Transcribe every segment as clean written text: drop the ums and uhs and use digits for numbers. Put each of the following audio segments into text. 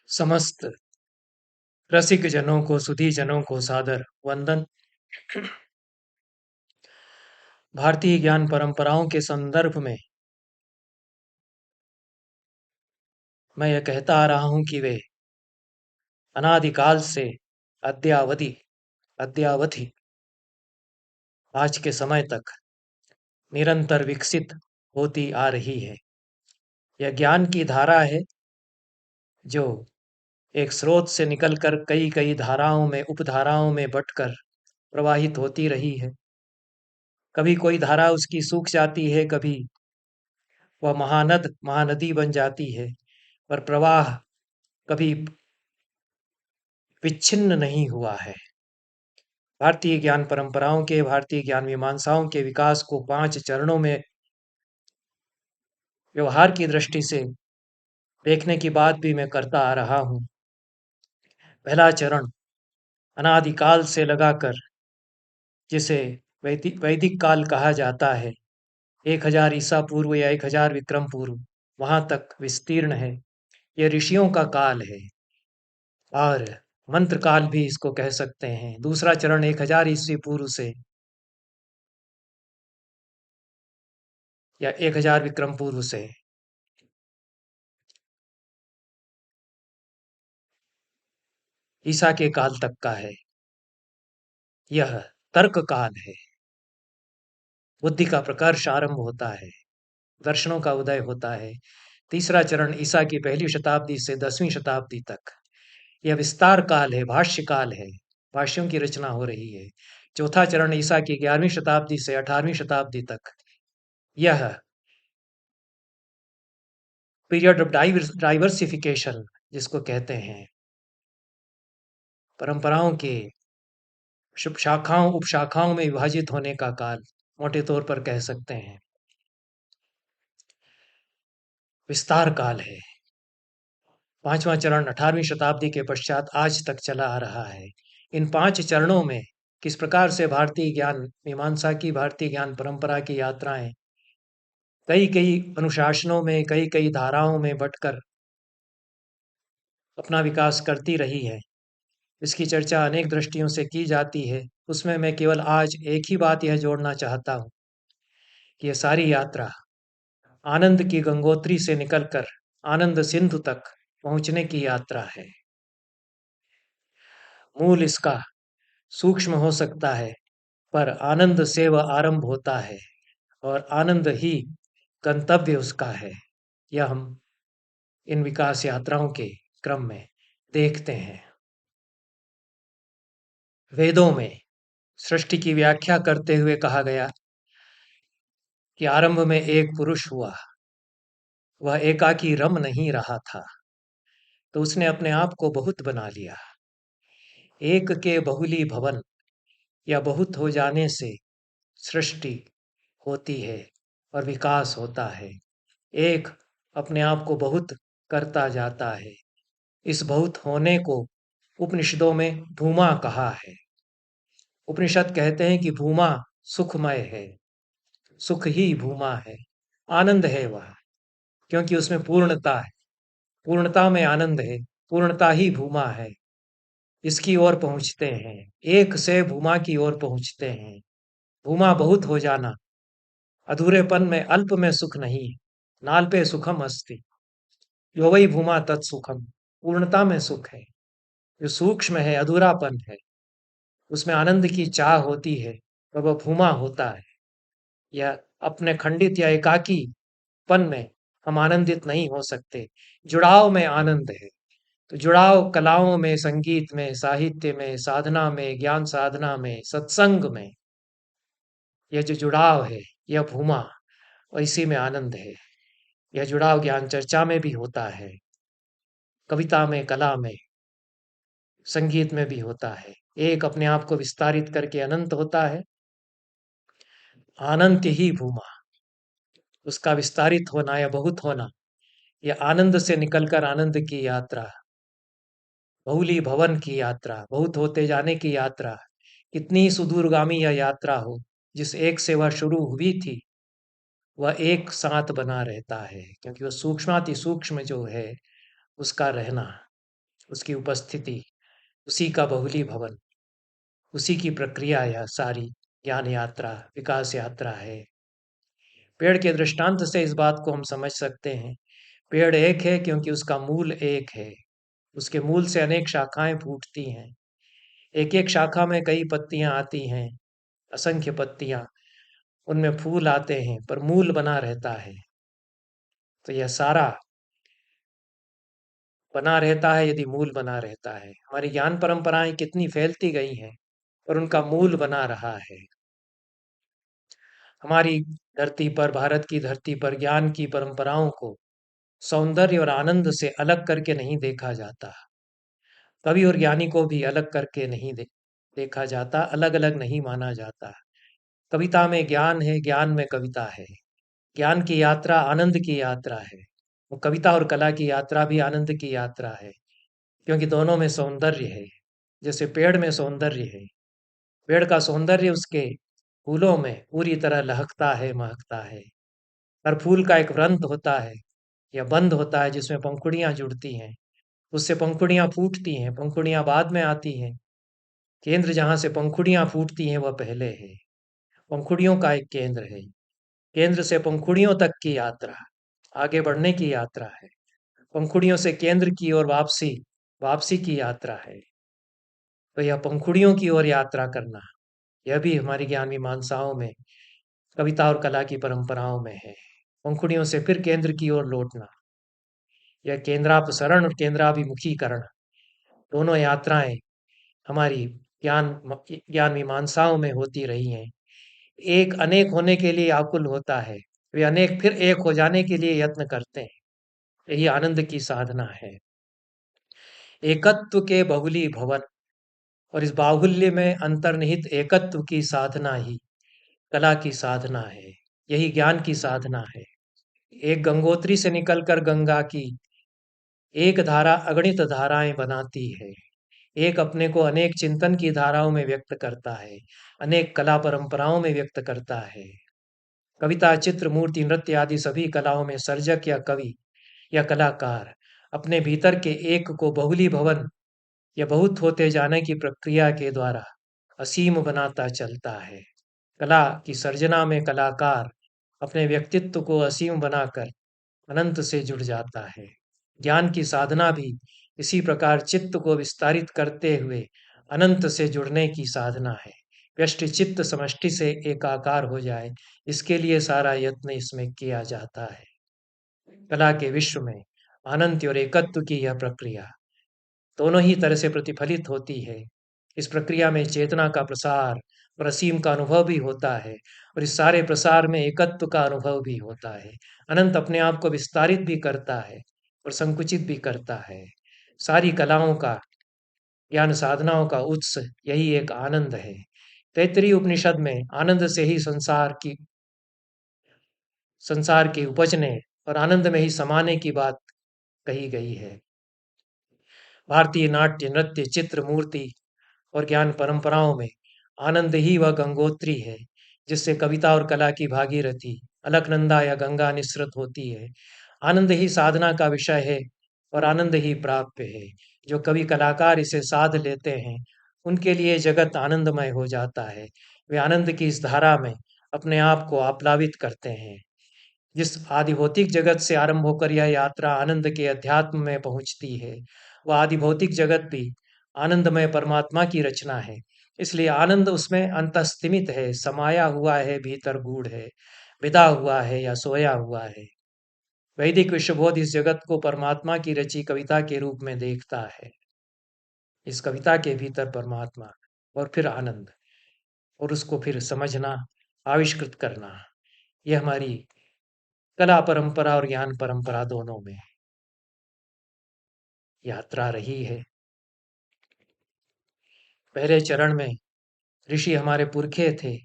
समस्त रसिक जनों को, सुधी जनों को सादर वंदन। भारतीय ज्ञान परंपराओं के संदर्भ में मैं यह कहता आ रहा हूं कि वे अनादिकाल से अद्यावधि अद्यावधि आज के समय तक निरंतर विकसित होती आ रही है। यह ज्ञान की धारा है जो एक स्रोत से निकलकर कई कई धाराओं में, उपधाराओं में बंटकर प्रवाहित होती रही है। कभी कोई धारा उसकी सूख जाती है, कभी वह महानदी बन जाती है, पर प्रवाह कभी विच्छिन्न नहीं हुआ है। भारतीय ज्ञान परंपराओं के, भारतीय ज्ञान मीमांसाओं के विकास को 5 चरणों में व्यवहार की दृष्टि से देखने की बात भी मैं करता आ रहा हूं। पहला चरण अनादिकाल से लगाकर, जिसे वैदिक काल कहा जाता है, 1000 ईसा पूर्व या 1000 विक्रम पूर्व, वहां तक विस्तीर्ण है। यह ऋषियों का काल है और मंत्र काल भी इसको कह सकते हैं। दूसरा चरण 1000 ईस्वी पूर्व से या 1000 विक्रम पूर्व से ईसा के काल तक का है। यह तर्क काल है। बुद्धि का प्रकर्ष आरंभ होता है, दर्शनों का उदय होता है। तीसरा चरण ईसा की पहली शताब्दी से 10वीं शताब्दी तक, यह विस्तार काल है, भाष्य काल है, भाष्यों की रचना हो रही है। चौथा चरण ईसा की 11वीं शताब्दी से 18वीं शताब्दी तक, यह पीरियड ऑफ डाइवर्सिफिकेशन जिसको कहते हैं, परंपराओं के शुभ शाखाओं उपशाखाओं में विभाजित होने का काल, मोटे तौर पर कह सकते हैं, विस्तार काल है। पांचवा चरण 18वीं शताब्दी के पश्चात आज तक चला आ रहा है। इन 5 चरणों में किस प्रकार से भारतीय ज्ञान मीमांसा की, भारतीय ज्ञान परंपरा की यात्राएं कई कई अनुशासनों में, कई कई धाराओं में बंटकर अपना विकास करती रही है, इसकी चर्चा अनेक दृष्टियों से की जाती है। उसमें मैं केवल आज एक ही बात यह जोड़ना चाहता हूं कि यह सारी यात्रा आनंद की गंगोत्री से निकलकर आनंद सिंधु तक पहुंचने की यात्रा है। मूल इसका सूक्ष्म हो सकता है, पर आनंद से वह आरंभ होता है और आनंद ही गंतव्य उसका है। यह हम इन विकास यात्राओं के क्रम में देखते हैं। वेदों में सृष्टि की व्याख्या करते हुए कहा गया कि आरंभ में एक पुरुष हुआ, वह एकाकी रम नहीं रहा था, तो उसने अपने आप को बहुत बना लिया। एक के बहुली भवन या बहुत हो जाने से सृष्टि होती है और विकास होता है। एक अपने आप को बहुत करता जाता है। इस बहुत होने को उपनिषदों में भूमा कहा है। उपनिषद कहते हैं कि भूमा सुखमय है, सुख ही भूमा है, आनंद है वह, क्योंकि उसमें पूर्णता है, पूर्णता में आनंद है, पूर्णता ही भूमा है। इसकी ओर पहुंचते हैं, एक से भूमा की ओर पहुंचते हैं। भूमा बहुत हो जाना, अधूरेपन में, अल्प में सुख नहीं, नाल्पे सुखम अस्ति, यो वही भूमा तत्सुखम, पूर्णता में सुख है। जो सूक्ष्म है, अधूरापन है, उसमें आनंद की चाह होती है, तो वह भूमा होता है। यह अपने खंडित या एकाकीपन में हम आनंदित नहीं हो सकते। जुड़ाव में आनंद है। तो जुड़ाव कलाओं में, संगीत में, साहित्य में, साधना में, ज्ञान साधना में, सत्संग में, यह जो जुड़ाव है, यह भूमा, और इसी में आनंद है। यह जुड़ाव ज्ञान चर्चा में भी होता है, कविता में, कला में, संगीत में भी होता है। एक अपने आप को विस्तारित करके अनंत होता है, अनंत ही भूमा, उसका विस्तारित होना या बहुत होना, यह आनंद से निकलकर आनंद की यात्रा, बहुली भवन की यात्रा, बहुत होते जाने की यात्रा, कितनी सुदूरगामी यह यात्रा हो, जिस एक से वह शुरू हुई थी, वह एक साथ बना रहता है, क्योंकि वह सूक्ष्माति सूक्ष्म जो है उसका रहना। उसकी उपस्थिति, उसी का बहुली भवन, उसी की प्रक्रिया यह सारी ज्ञान यात्रा, विकास यात्रा है। पेड़ के दृष्टांत से इस बात को हम समझ सकते हैं। पेड़ एक है क्योंकि उसका मूल एक है। उसके मूल से अनेक शाखाएं फूटती हैं। एक एक शाखा में कई पत्तियां आती हैं, असंख्य पत्तियां, उनमें फूल आते हैं, पर मूल बना रहता है। तो यह सारा बना रहता है यदि मूल बना रहता है। हमारी ज्ञान परंपराएं कितनी फैलती गई हैं, पर उनका मूल बना रहा है। हमारी धरती पर, भारत की धरती पर ज्ञान की परंपराओं को सौंदर्य और आनंद से अलग करके नहीं देखा जाता। कवि और ज्ञानी को भी अलग करके नहीं देखा जाता, अलग अलग नहीं माना जाता। कविता में ज्ञान है, ज्ञान में कविता है। ज्ञान की यात्रा आनंद की यात्रा है। वो कविता और कला की यात्रा भी आनंद की यात्रा है, क्योंकि दोनों में सौंदर्य है। जैसे पेड़ में सौंदर्य है, पेड़ का सौंदर्य उसके फूलों में पूरी तरह लहकता है, महकता है। हर फूल का एक वृंत होता है या बंध होता है जिसमें पंखुड़ियां जुड़ती हैं, उससे पंखुड़ियां फूटती हैं, पंखुड़ियां बाद में आती हैं। केंद्र जहां से पंखुड़ियां फूटती हैं वह पहले है। पंखुड़ियों का एक केंद्र है। केंद्र से पंखुड़ियों तक की यात्रा, आगे बढ़ने की यात्रा है। पंखुड़ियों से केंद्र की ओर वापसी, वापसी की यात्रा है। तो यह पंखुड़ियों की ओर यात्रा करना, यह भी हमारी ज्ञान मीमांसाओं में, कविता और कला की परंपराओं में है। पंखुड़ियों से फिर केंद्र की ओर लौटना, यह केंद्रापसरण और केंद्राभिमुखीकरण, दोनों यात्राएं हमारी ज्ञान ज्ञान मीमांसाओं में होती रही हैं। एक अनेक होने के लिए आकुल होता है, वे अनेक फिर एक हो जाने के लिए यत्न करते हैं। यही आनंद की साधना है। एकत्व के बहुली भवन, और इस बाहुल्य में अंतर्निहित एकत्व की साधना ही कला की साधना है। यही ज्ञान की साधना है। एक गंगोत्री से निकलकर गंगा की एक धारा अगणित धाराएं बनाती है। एक अपने को अनेक चिंतन की धाराओं में व्यक्त करता है, अनेक कला परंपराओं में व्यक्त करता है। कविता, चित्र, मूर्ति, नृत्य आदि सभी कलाओं में सर्जक या कवि या कलाकार अपने भीतर के एक को बहुली भवन या बहुत होते जाने की प्रक्रिया के द्वारा असीम बनाता चलता है। कला की सर्जना में कलाकार अपने व्यक्तित्व को असीम बनाकर अनंत से जुड़ जाता है। ज्ञान की साधना भी इसी प्रकार चित्त को विस्तारित करते हुए अनंत से जुड़ने की साधना है। व्यष्टि चित्त समष्टि से एकाकार हो जाए, इसके लिए सारा यत्न इसमें किया जाता है। कला के विश्व में आनंद और एकत्व की यह प्रक्रिया दोनों ही तरह से प्रतिफलित होती है। इस प्रक्रिया में चेतना का प्रसार और असीम का अनुभव भी होता है, और इस सारे प्रसार में एकत्व का अनुभव भी होता है। अनंत अपने आप को विस्तारित भी करता है और संकुचित भी करता है। सारी कलाओं का, ज्ञान साधनाओं का उत्स यही एक आनंद है। तैत्तरीय उपनिषद में आनंद से ही संसार के उपजने और आनंद में ही समाने की बात कही गई है। भारतीय नाट्य, नृत्य, चित्र, मूर्ति और ज्ञान परंपराओं में आनंद ही वह गंगोत्री है जिससे कविता और कला की भागीरथी, अलकनंदा या गंगा निस्सृत होती है। आनंद ही साधना का विषय है और आनंद ही प्राप्य है। जो कवि कलाकार इसे साध लेते हैं, उनके लिए जगत आनंदमय हो जाता है। वे आनंद की इस धारा में अपने आप को आप्लावित करते हैं। जिस आदिभौतिक जगत से आरंभ होकर यह यात्रा आनंद के अध्यात्म में पहुंचती है, वह आदिभौतिक जगत भी आनंदमय परमात्मा की रचना है। इसलिए आनंद उसमें अंतस्तिमित है, समाया हुआ है, भीतर गूढ़ है, विदा हुआ है या सोया हुआ है। वैदिक विश्वबोध इस जगत को परमात्मा की रची कविता के रूप में देखता है। इस कविता के भीतर परमात्मा और फिर आनंद, और उसको फिर समझना, आविष्कृत करना, यह हमारी कला परंपरा और ज्ञान परंपरा दोनों में यात्रा रही है। पहले चरण में ऋषि हमारे पुरखे थे।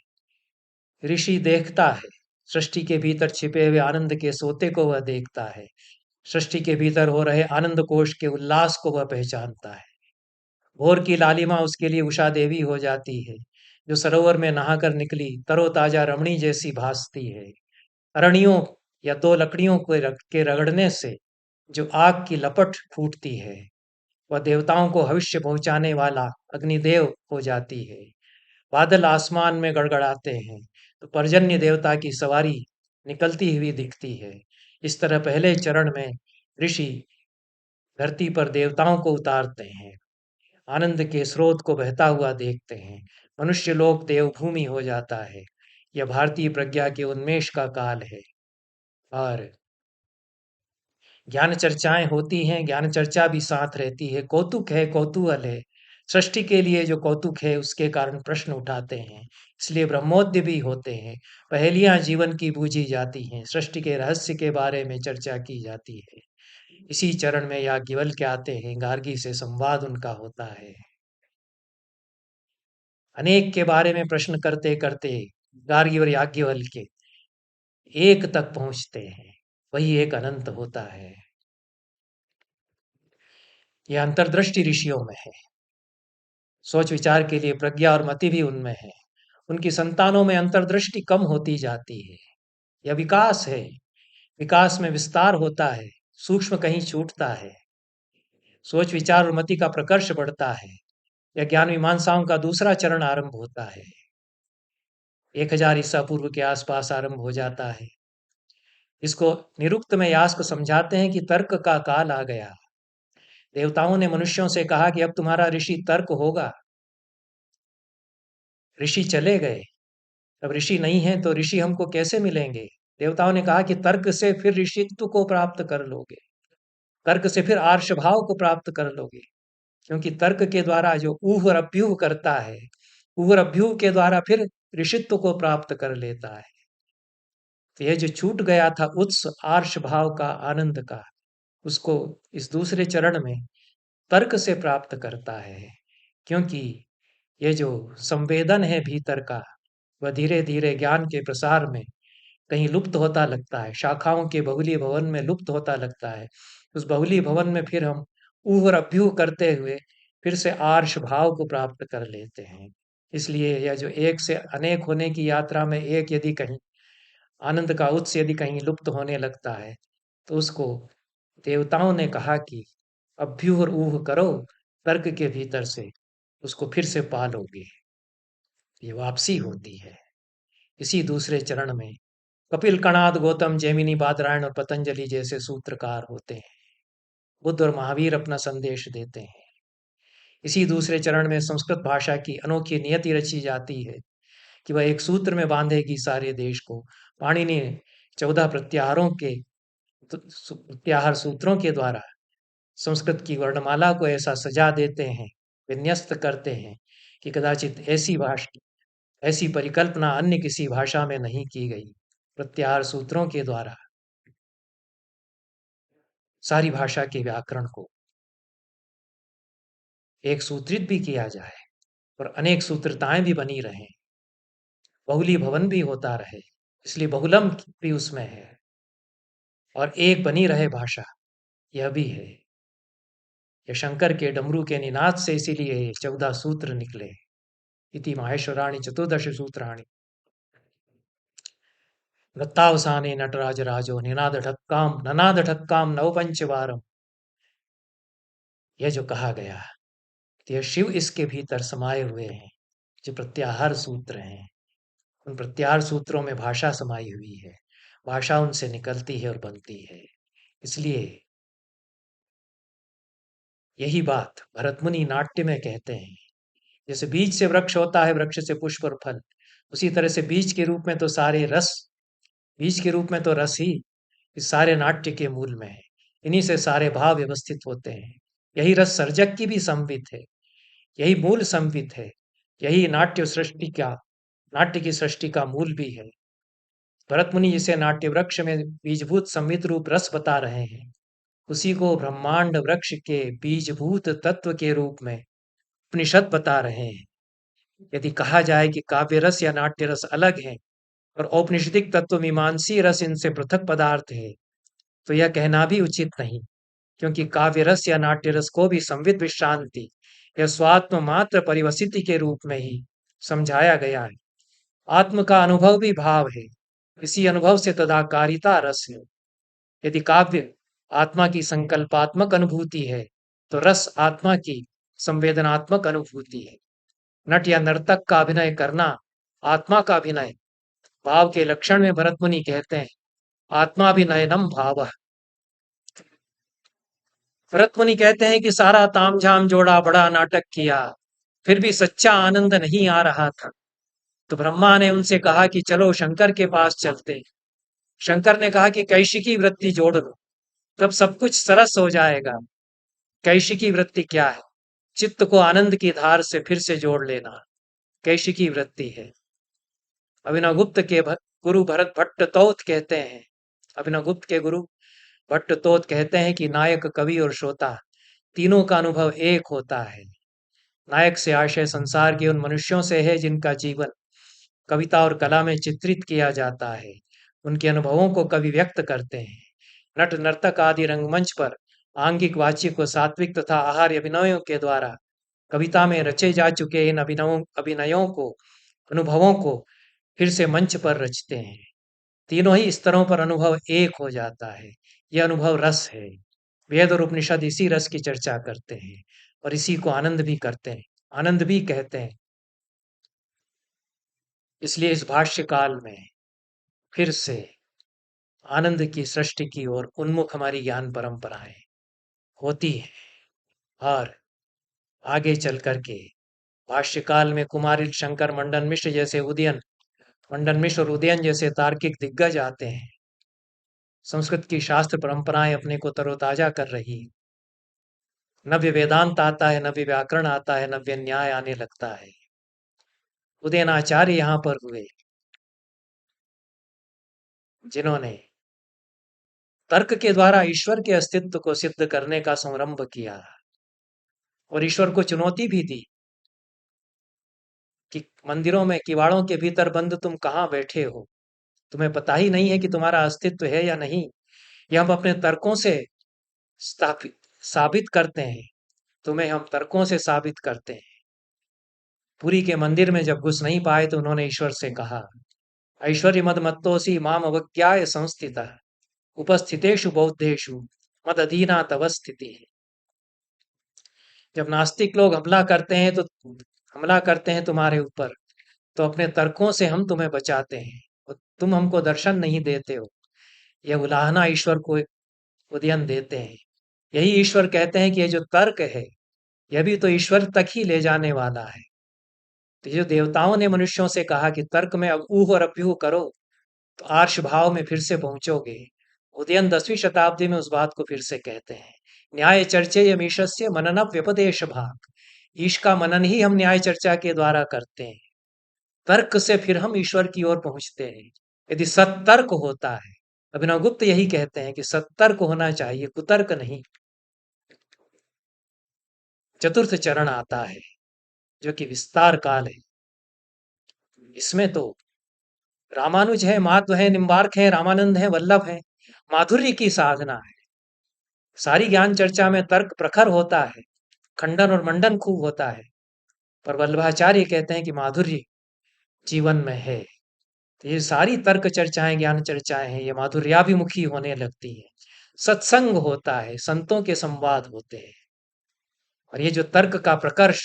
ऋषि देखता है, सृष्टि के भीतर छिपे हुए आनंद के सोते को वह देखता है। सृष्टि के भीतर हो रहे आनंद कोश के उल्लास को वह पहचानता है। भोर की लालिमा उसके लिए उषा देवी हो जाती है, जो सरोवर में नहाकर निकली तरोताजा रमणी जैसी भासती है। अरणियों या दो लकड़ियों को के रगड़ने से जो आग की लपट फूटती है, वह देवताओं को भविष्य पहुंचाने वाला अग्निदेव हो जाती है। बादल आसमान में गड़गड़ाते हैं तो पर्जन्य देवता की सवारी निकलती हुई दिखती है। इस तरह पहले चरण में ऋषि धरती पर देवताओं को उतारते हैं, आनंद के स्रोत को बहता हुआ देखते हैं। मनुष्य लोक देवभूमि हो जाता है। यह भारतीय प्रज्ञा के उन्मेष का काल है। और ज्ञान चर्चाएं होती हैं, ज्ञान चर्चा भी साथ रहती है, कौतुक है, कौतूहल है। सृष्टि के लिए जो कौतुक है उसके कारण प्रश्न उठाते हैं, इसलिए ब्रह्मोद्य भी होते हैं। पहेलियां जीवन की बूझी जाती हैं, सृष्टि के रहस्य के बारे में चर्चा की जाती है। इसी चरण में याज्ञवल्क्य आते हैं, गार्गी से संवाद उनका होता है। अनेक के बारे में प्रश्न करते करते गार्गी और याज्ञवल्क्य एक तक पहुंचते हैं, वही एक अनंत होता है। यह अंतर्दृष्टि ऋषियों में है। सोच विचार के लिए प्रज्ञा और मति भी उनमें है। उनकी संतानों में अंतर्दृष्टि कम होती जाती है। यह विकास है। विकास में विस्तार होता है, सूक्ष्म कहीं छूटता है। सोच विचार और मति का प्रकर्ष बढ़ता है। यह ज्ञान मीमांसाओं का दूसरा चरण आरंभ होता है। 1000 ईसा पूर्व के आसपास आरंभ हो जाता है। इसको निरुक्त में यास्क समझाते हैं कि तर्क का काल आ गया। देवताओं ने मनुष्यों से कहा कि अब तुम्हारा ऋषि तर्क होगा। ऋषि चले गए, अब ऋषि नहीं है तो ऋषि हमको कैसे मिलेंगे? देवताओं ने कहा कि तर्क से फिर ऋषित्व को प्राप्त कर लोगे, तर्क से फिर आर्ष भाव को प्राप्त कर लोगे, क्योंकि तर्क के द्वारा जो ऊह और अभ्यूह करता है, ऊह और अभ्यूह के द्वारा फिर ऋषित्व को प्राप्त कर लेता है। तो यह जो छूट गया था उत्स आर्ष भाव का, आनंद का, उसको इस दूसरे चरण में तर्क से प्राप्त करता है। क्योंकि ये जो संवेदन है भीतर का, वह धीरे धीरे ज्ञान के प्रसार में कहीं लुप्त होता लगता है, शाखाओं के बहुली भवन में लुप्त होता लगता है। उस बहुली भवन में फिर हम ऊह और अभ्यूह करते हुए फिर से आर्ष भाव को प्राप्त कर लेते हैं। इसलिए यह जो एक से अनेक होने की यात्रा में एक यदि कहीं आनंद का उत्स यदि कहीं लुप्त होने लगता है, तो उसको देवताओं ने कहा कि अभ्यूह और ऊह करो तर्क के भीतर से, उसको फिर से पालोगे। ये वापसी होती है। इसी दूसरे चरण में कपिल, कणाद, गौतम, जैमिनी, बादरायण और पतंजलि जैसे सूत्रकार होते हैं। बुद्ध और महावीर अपना संदेश देते हैं। इसी दूसरे चरण में संस्कृत भाषा की अनोखी नियति रची जाती है कि वह एक सूत्र में बांधेगी सारे देश को। पाणिनि ने 14 प्रत्याहारों के प्रत्याहार सूत्रों के द्वारा संस्कृत की वर्णमाला को ऐसा सजा देते हैं, विन्यस्त करते हैं कि कदाचित ऐसी परिकल्पना अन्य किसी भाषा में नहीं की गई। प्रत्याहार सूत्रों के द्वारा सारी भाषा के व्याकरण को एक सूत्रित भी किया जाए और अनेक सूत्रताएं भी बनी रहें, बहुली भवन भी होता रहे, इसलिए बहुलम भी उसमें है, और एक बनी रहे भाषा, यह भी है। यह शंकर के डमरू के निनाद से इसीलिए 14 सूत्र निकले। इति माहेश्वराणि चतुर्दश सूत्राणि नृत्तावसाने नटराज राजो ननाद ढक्काम नवपंचवारम। यह जो कहा गया, यह शिव इसके भीतर समाये हुए हैं, जो प्रत्याहार सूत्र हैं। उन प्रत्याहार सूत्रों में भाषा समाई हुई है, भाषा उनसे निकलती है और बनती है। इसलिए यही बात भरतमुनि नाट्य में कहते हैं। जैसे बीज से वृक्ष होता है, वृक्ष से पुष्प और फल, उसी तरह से बीज के रूप में तो सारे रस, बीज के रूप में तो रस ही इस सारे नाट्य के मूल में है। इन्हीं से सारे भाव व्यवस्थित होते हैं। यही रस सर्जक की भी संवित है, यही मूल संवित है, यही नाट्य की सृष्टि का मूल भी है। भरत मुनि जिसे नाट्य वृक्ष में बीजभूत संवित रूप रस बता रहे हैं, उसी को ब्रह्मांड वृक्ष के बीजभूत तत्व के रूप में उपनिषद बता रहे हैं। यदि कहा जाए कि काव्य रस या नाट्य रस अलग है और औपनिषदिक तत्व मीमांसी रस इनसे पृथक पदार्थ है, तो यह कहना भी उचित नहीं, क्योंकि काव्य रस या नाट्य रस को भी संवित विश्रांति या स्वात्म मात्र परिवसिति के रूप में ही समझाया गया है। आत्म का अनुभव भी भाव है, इसी अनुभव से तदाकारिता रस है। यदि काव्य आत्मा की संकल्पात्मक अनुभूति है, तो रस आत्मा की संवेदनात्मक अनुभूति है। नट या नर्तक का अभिनय करना आत्मा का अभिनय भाव के लक्षण में भरत मुनि कहते हैं आत्माभिनयनम भाव। भरत मुनि कहते हैं कि सारा तामझाम जोड़ा बड़ा नाटक किया फिर भी सच्चा आनंद नहीं आ रहा था। तो ब्रह्मा ने उनसे कहा कि चलो शंकर के पास चलते हैं। शंकर ने कहा कि कैशिकी वृत्ति जोड़ लो तब सब कुछ सरस हो जाएगा। कैशिकी वृत्ति क्या है? चित्त को आनंद की धार से फिर से जोड़ लेना कैशिकी वृत्ति है। अभिनव गुप्त के गुरु भरत भट्ट तोत कहते हैं, अभिनव गुप्त के गुरु भट्ट तोत कहते हैं कि नायक कवि और श्रोता तीनों का अनुभव एक होता है। नायक से आशय संसार के उन मनुष्यों से है जिनका जीवन कविता और कला में चित्रित किया जाता है। उनके अनुभवों को कवि व्यक्त करते हैं। नट नर्तक आदि रंगमंच पर आंगिक वाचिक व सात्विक तथा आहार्य अभिनयों के द्वारा कविता में रचे जा चुके इन अभिनयों को अनुभवों को फिर से मंच पर रचते हैं। तीनों ही स्तरों पर अनुभव एक हो जाता है। यह अनुभव रस है। वेद और उपनिषद इसी रस की चर्चा करते हैं और इसी को आनंद भी करते हैं, आनंद भी कहते हैं। इसलिए इस भाष्य काल में फिर से आनंद की सृष्टि की ओर उन्मुख हमारी ज्ञान परंपराएं होती है और आगे चल करके भाष्यकाल में कुमारिल शंकर मंडन मिश्र जैसे उदयन मंडन मिश्र और उदयन जैसे तार्किक दिग्गज आते हैं। संस्कृत की शास्त्र परंपराएं अपने को तरोताजा कर रही। नव्य वेदांत आता है, नव्य व्याकरण आता है, नव्य न्याय आने लगता है। उदयनाचार्य यहाँ पर हुए जिन्होंने तर्क के द्वारा ईश्वर के अस्तित्व को सिद्ध करने का संरंभ किया और ईश्वर को चुनौती भी दी कि मंदिरों में किवाड़ों के भीतर बंद तुम कहाँ बैठे हो, तुम्हें पता ही नहीं है कि तुम्हारा अस्तित्व है या नहीं। यह हम अपने तर्कों से स्थापित साबित करते हैं, तुम्हें हम तर्कों से साबित करते हैं। पुरी के मंदिर में जब घुस नहीं पाए तो उन्होंने ईश्वर से कहा ऐश्वर्य मद मत्तोसी माम अवज्ञाय संस्थितः उपस्थितेषु बौद्धेषु मद अधीना तव स्थिति। जब नास्तिक लोग हमला करते हैं तुम्हारे ऊपर तो अपने तर्कों से हम तुम्हें बचाते हैं और तुम हमको दर्शन नहीं देते हो। यह उलाहना ईश्वर को उदयन देते हैं। यही ईश्वर कहते हैं कि ये जो तर्क है यह भी तो ईश्वर तक ही ले जाने वाला है। तो जो देवताओं ने मनुष्यों से कहा कि तर्क में अब ऊह और अप्यूह करो तो आर्ष भाव में फिर से पहुंचोगे। उदयन 10वीं शताब्दी में उस बात को फिर से कहते हैं। न्याय चर्चे यमीशस्य मनन व्यपदेश भाग। ईश का मनन ही हम न्याय चर्चा के द्वारा करते हैं। तर्क से फिर हम ईश्वर की ओर पहुंचते हैं यदि सत्तर्क होता है। अभिनव गुप्त यही कहते हैं कि सत्तर्क होना चाहिए, कुतर्क नहीं। चतुर्थ चरण आता है जो कि विस्तार काल है। इसमें तो रामानुज है, माध्व है, निम्बार्क है, रामानंद है, वल्लभ है। माधुर्य की साधना है। सारी ज्ञान चर्चा में तर्क प्रखर होता है, खंडन और मंडन खूब होता है, पर वल्लभाचार्य कहते हैं कि माधुर्य जीवन में है। तो ये सारी तर्क चर्चाएं ज्ञान चर्चाएं हैं, ये माधुर्याभिमुखी होने लगती है। सत्संग होता है, संतों के संवाद होते हैं। और ये जो तर्क का प्रकर्ष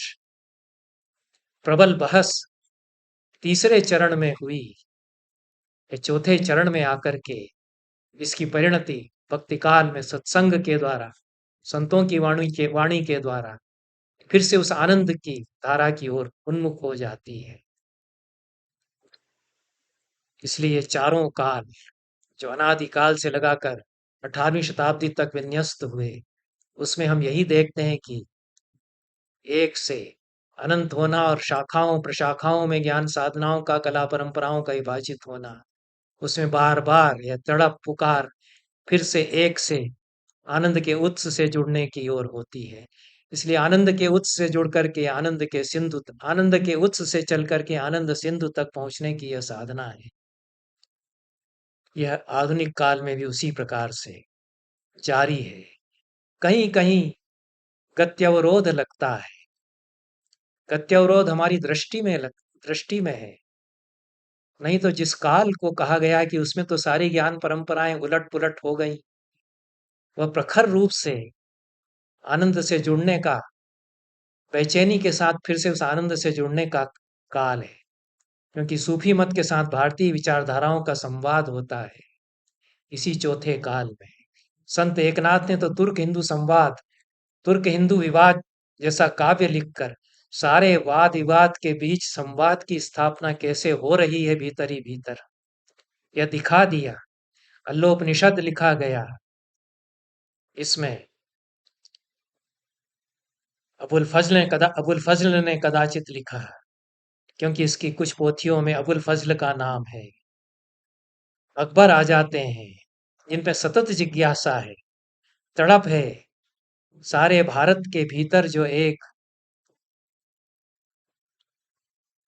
प्रबल बहस तीसरे चरण में हुई, ये चौथे चरण में आकर के इसकी परिणति भक्ति काल में सत्संग के द्वारा, संतों की वाणी के द्वारा फिर से उस आनंद की धारा की ओर उन्मुख हो जाती है। इसलिए चारों काल जो अनादिकाल से लगाकर 18वीं शताब्दी तक विन्यस्त हुए, उसमें हम यही देखते हैं कि एक से अनंत होना और शाखाओं प्रशाखाओं में ज्ञान साधनाओं का, कला परंपराओं का विभाजित होना, उसमें बार बार यह तड़प पुकार फिर से एक से आनंद के उत्स से जुड़ने की ओर होती है। इसलिए आनंद के उत्स से जुड़ करके आनंद के उत्स से चल करके आनंद सिंधु तक पहुंचने की यह साधना है। यह आधुनिक काल में भी उसी प्रकार से जारी है। कहीं कहीं गत्यवरोध लगता है। गत्यवरोध हमारी दृष्टि में है। नहीं तो जिस काल को कहा गया है कि उसमें तो सारी ज्ञान परंपराएं उलट पुलट हो गई, वह प्रखर रूप से आनंद से जुड़ने का, बेचैनी के साथ फिर से उस आनंद से जुड़ने का काल है, क्योंकि सूफी मत के साथ भारतीय विचारधाराओं का संवाद होता है इसी चौथे काल में। संत एकनाथ ने तो तुर्क हिंदू संवाद, तुर्क हिंदू विवाद जैसा काव्य लिखकर सारे वाद विवाद के बीच संवाद की स्थापना कैसे हो रही है भीतर ही भीतर, यह दिखा दिया। अल्लोपनिषद लिखा गया इसमें। अबुल फजल ने कदाचित लिखा है, क्योंकि इसकी कुछ पोथियों में अबुल फजल का नाम है। अकबर आ जाते हैं, जिन पे सतत जिज्ञासा है, तड़प है, सारे भारत के भीतर जो एक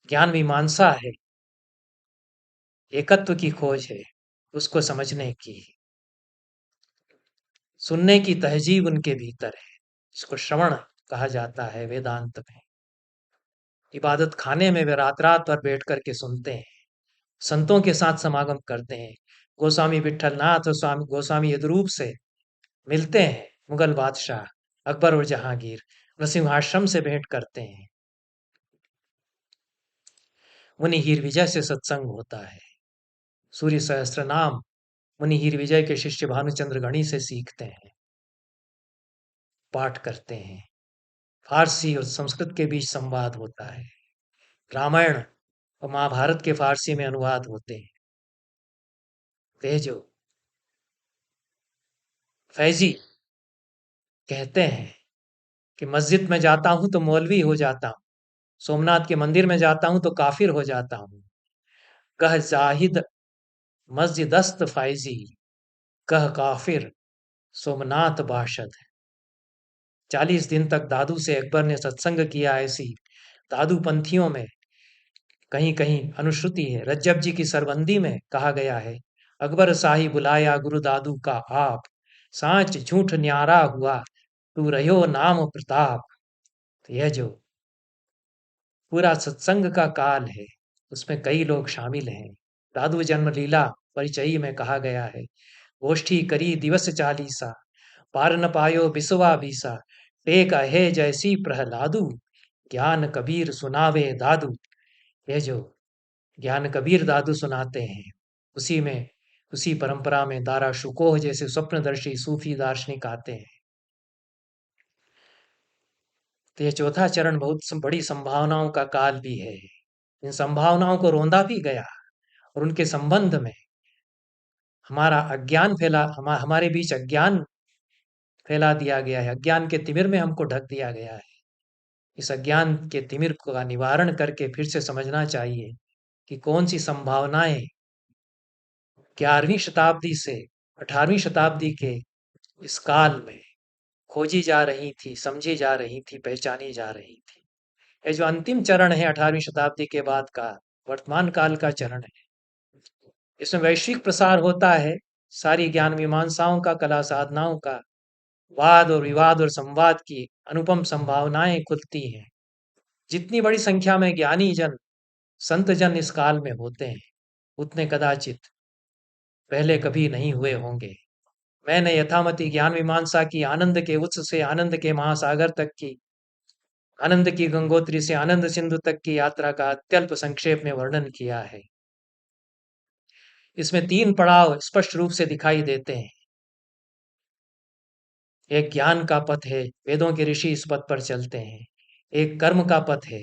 ज्ञान मीमांसा है, एकत्व की खोज है, उसको समझने की, सुनने की तहजीब उनके भीतर है। इसको श्रवण कहा जाता है वेदांत में। इबादत खाने में वे रात रात भर बैठ करके सुनते हैं, संतों के साथ समागम करते हैं। गोस्वामी विठलनाथ और स्वामी गोस्वामी यदुरूप से मिलते हैं, मुगल बादशाह अकबर और जहांगीर नरसिंहाश्रम से भेंट करते हैं। मुनि हीर विजय से सत्संग होता है। सूर्य सहस्त्र नाम मुनि हीर विजय के शिष्य भानुचंद्र गणी से सीखते हैं, पाठ करते हैं। फारसी और संस्कृत के बीच संवाद होता है। रामायण और महाभारत के फारसी में अनुवाद होते हैं। तेजो फैजी कहते हैं कि मस्जिद में जाता हूं तो मौलवी हो जाता हूं, सोमनाथ के मंदिर में जाता हूं तो काफिर हो जाता हूं। कह जाहिद मस्जिदस्त फैजी, कह काफिर सोमनाथ बाशद। 40 दिन तक दादू से अकबर ने सत्संग किया। ऐसी दादू पंथियों में कहीं कहीं अनुश्रुति है। रज्जब जी की सरबंदी में कहा गया है, अकबर शाही बुलाया गुरु दादू का आप, सांच झूठ न्यारा हुआ तू रहो नाम प्रताप। तो यह जो पूरा सत्संग का काल है, उसमें कई लोग शामिल हैं। दादू जन्म लीला परिचयी में कहा गया है, गोष्ठी करी दिवस 40, पार न पायो बिसवा बीसा, टेक अहे जैसी प्रहलादू, ज्ञान कबीर सुनावे दादू। यह जो ज्ञान कबीर दादू सुनाते हैं, उसी में उसी परंपरा में दारा शुकोह जैसे स्वप्नदर्शी सूफी दार्शनिक आते हैं। तो यह चौथा चरण बहुत बड़ी संभावनाओं का काल भी है। इन संभावनाओं को रोंदा भी गया और उनके संबंध में हमारा अज्ञान फैला, हमारे बीच अज्ञान फैला दिया गया है। अज्ञान के तिमिर में हमको ढक दिया गया है। इस अज्ञान के तिमिर का निवारण करके फिर से समझना चाहिए कि कौन सी संभावनाएं 11वीं शताब्दी से 18वीं शताब्दी के इस काल में खोजी जा रही थी, समझी जा रही थी, पहचानी जा रही थी। ये जो अंतिम चरण है 18वीं शताब्दी के बाद का, वर्तमान काल का चरण है, इसमें वैश्विक प्रसार होता है सारी ज्ञान मीमांसाओं का, कला साधनाओं का, वाद और विवाद और संवाद की अनुपम संभावनाएं खुलती हैं। जितनी बड़ी संख्या में ज्ञानी जन, संत जन इस काल में होते हैं, उतने कदाचित पहले कभी नहीं हुए होंगे। मैंने यथामति ज्ञान मीमांसा की आनंद के उत्स से आनंद के महासागर तक की, आनंद की गंगोत्री से आनंद सिंधु तक की यात्रा का अत्यल्प संक्षेप में वर्णन किया है। इसमें 3 पड़ाव स्पष्ट रूप से दिखाई देते हैं। एक ज्ञान का पथ है, वेदों के ऋषि इस पथ पर चलते हैं। एक कर्म का पथ है,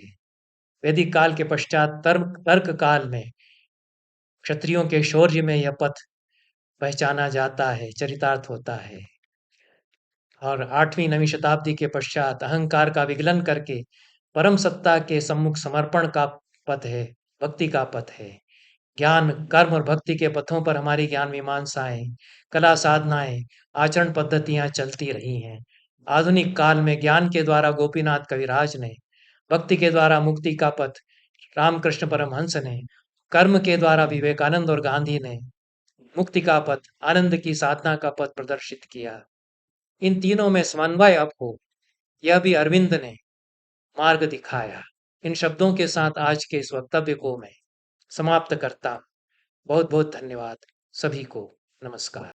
वैदिक काल के पश्चात तर्क काल में क्षत्रियों के शौर्य में यह पथ पहचाना जाता है, चरितार्थ होता है। और 8वीं 9वीं शताब्दी के पश्चात अहंकार का विगलन करके परम सत्ता के सम्मुख समर्पण का पथ है, भक्ति का पथ है। ज्ञान, कर्म और भक्ति के पथों पर हमारी ज्ञान मीमांसाएं, कला साधनाएं, आचरण पद्धतियां चलती रही हैं। आधुनिक काल में ज्ञान के द्वारा गोपीनाथ कविराज ने, भक्ति के द्वारा मुक्ति का पथ रामकृष्ण परमहंस ने, कर्म के द्वारा विवेकानंद और गांधी ने, मुक्ति का पथ, आनंद की साधना का पथ प्रदर्शित किया। इन तीनों में समन्वय अब हो, यह भी अरविंद ने मार्ग दिखाया। इन शब्दों के साथ आज के इस वक्तव्य को मैं समाप्त करता हूं। बहुत बहुत धन्यवाद सभी को। नमस्कार।